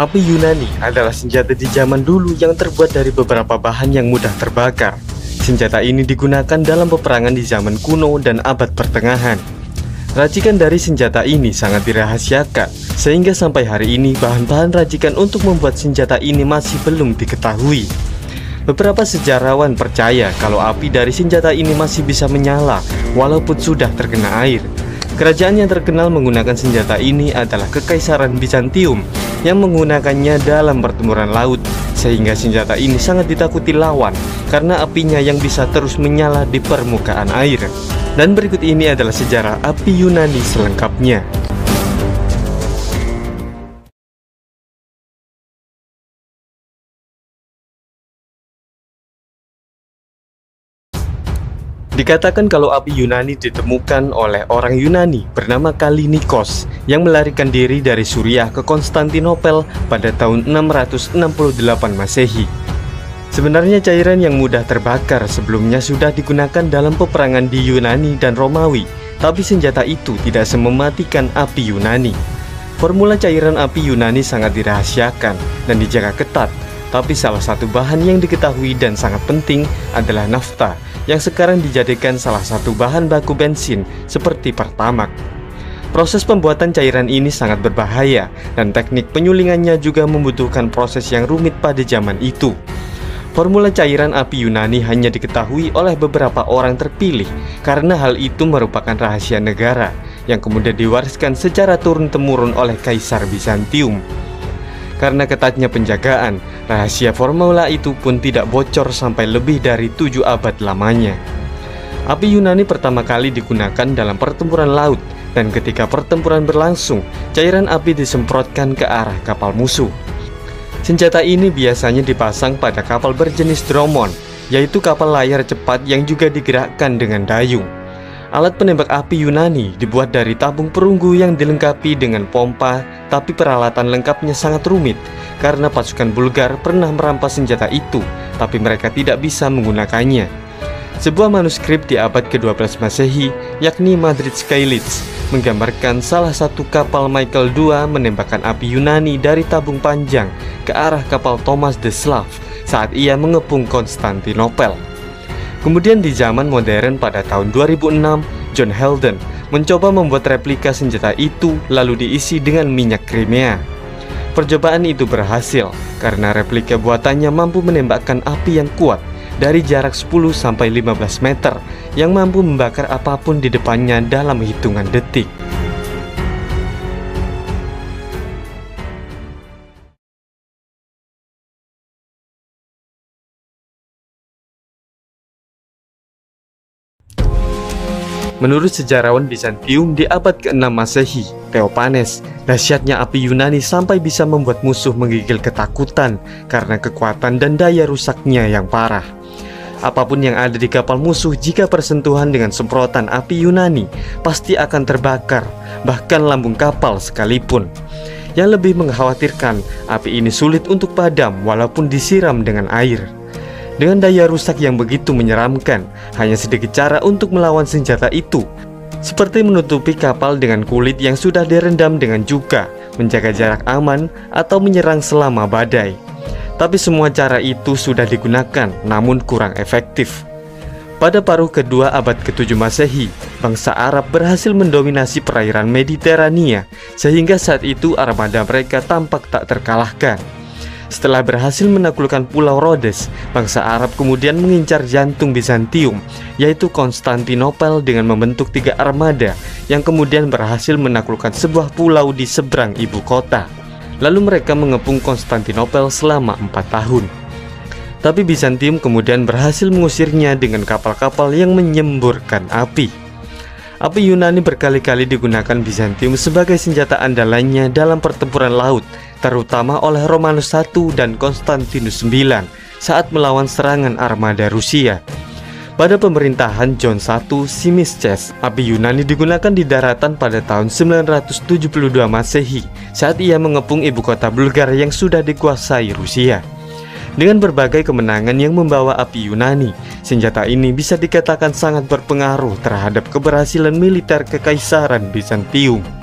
Api Yunani adalah senjata di zaman dulu yang terbuat dari beberapa bahan yang mudah terbakar. Senjata ini digunakan dalam peperangan di zaman kuno dan abad pertengahan. Racikan dari senjata ini sangat dirahasiakan, sehingga sampai hari ini bahan-bahan racikan untuk membuat senjata ini masih belum diketahui. Beberapa sejarawan percaya kalau api dari senjata ini masih bisa menyala walaupun sudah terkena air. Kerajaan yang terkenal menggunakan senjata ini adalah Kekaisaran Bizantium yang menggunakannya dalam pertempuran laut, sehingga senjata ini sangat ditakuti lawan karena apinya yang bisa terus menyala di permukaan air. Dan berikut ini adalah sejarah api Yunani selengkapnya. Dikatakan kalau api Yunani ditemukan oleh orang Yunani bernama Kalinikos yang melarikan diri dari Suriah ke Konstantinopel pada tahun 668 Masehi. Sebenarnya cairan yang mudah terbakar sebelumnya sudah digunakan dalam peperangan di Yunani dan Romawi, tapi senjata itu tidak semematikan api Yunani. Formula cairan api Yunani sangat dirahasiakan dan dijaga ketat, tapi salah satu bahan yang diketahui dan sangat penting adalah nafta, yang sekarang dijadikan salah satu bahan baku bensin seperti Pertamax. Proses pembuatan cairan ini sangat berbahaya dan teknik penyulingannya juga membutuhkan proses yang rumit pada zaman itu. Formula cairan api Yunani hanya diketahui oleh beberapa orang terpilih karena hal itu merupakan rahasia negara yang kemudian diwariskan secara turun-temurun oleh Kaisar Bizantium. Karena ketatnya penjagaan, rahasia formula itu pun tidak bocor sampai lebih dari 7 abad lamanya. Api Yunani pertama kali digunakan dalam pertempuran laut, dan ketika pertempuran berlangsung, cairan api disemprotkan ke arah kapal musuh. Senjata ini biasanya dipasang pada kapal berjenis dromon, yaitu kapal layar cepat yang juga digerakkan dengan dayung. Alat penembak api Yunani dibuat dari tabung perunggu yang dilengkapi dengan pompa, tapi peralatan lengkapnya sangat rumit karena pasukan Bulgar pernah merampas senjata itu, tapi mereka tidak bisa menggunakannya. Sebuah manuskrip di abad ke-12 Masehi, yakni Madrid Skylights, menggambarkan salah satu kapal Michael II menembakkan api Yunani dari tabung panjang ke arah kapal Thomas the Slav saat ia mengepung Konstantinopel. Kemudian di zaman modern pada tahun 2006, John Heldon mencoba membuat replika senjata itu lalu diisi dengan minyak Crimea. Percobaan itu berhasil karena replika buatannya mampu menembakkan api yang kuat dari jarak 10-15 meter yang mampu membakar apapun di depannya dalam hitungan detik. Menurut sejarawan Bizantium di abad ke-6 Masehi, Theophanes, dahsyatnya api Yunani sampai bisa membuat musuh menggigil ketakutan karena kekuatan dan daya rusaknya yang parah. Apapun yang ada di kapal musuh jika bersentuhan dengan semprotan api Yunani pasti akan terbakar, bahkan lambung kapal sekalipun. Yang lebih mengkhawatirkan, api ini sulit untuk padam walaupun disiram dengan air. Dengan daya rusak yang begitu menyeramkan, hanya sedikit cara untuk melawan senjata itu, seperti menutupi kapal dengan kulit yang sudah direndam dengan cuka, menjaga jarak aman, atau menyerang selama badai. Tapi semua cara itu sudah digunakan, namun kurang efektif. Pada paruh kedua abad ke-7 Masehi, bangsa Arab berhasil mendominasi perairan Mediterania, sehingga saat itu armada mereka tampak tak terkalahkan. Setelah berhasil menaklukkan Pulau Rhodes, bangsa Arab kemudian mengincar jantung Bizantium, yaitu Konstantinopel, dengan membentuk 3 armada yang kemudian berhasil menaklukkan sebuah pulau di seberang ibu kota. Lalu mereka mengepung Konstantinopel selama 4 tahun. Tapi Bizantium kemudian berhasil mengusirnya dengan kapal-kapal yang menyemburkan api. Api Yunani berkali-kali digunakan Bizantium sebagai senjata andalannya dalam pertempuran laut, terutama oleh Romanus I dan Konstantinus IX saat melawan serangan armada Rusia. Pada pemerintahan John I Zimisces, api Yunani digunakan di daratan pada tahun 972 Masehi saat ia mengepung ibu kota Bulgar yang sudah dikuasai Rusia. Dengan berbagai kemenangan yang membawa api Yunani, senjata ini bisa dikatakan sangat berpengaruh terhadap keberhasilan militer Kekaisaran Bizantium.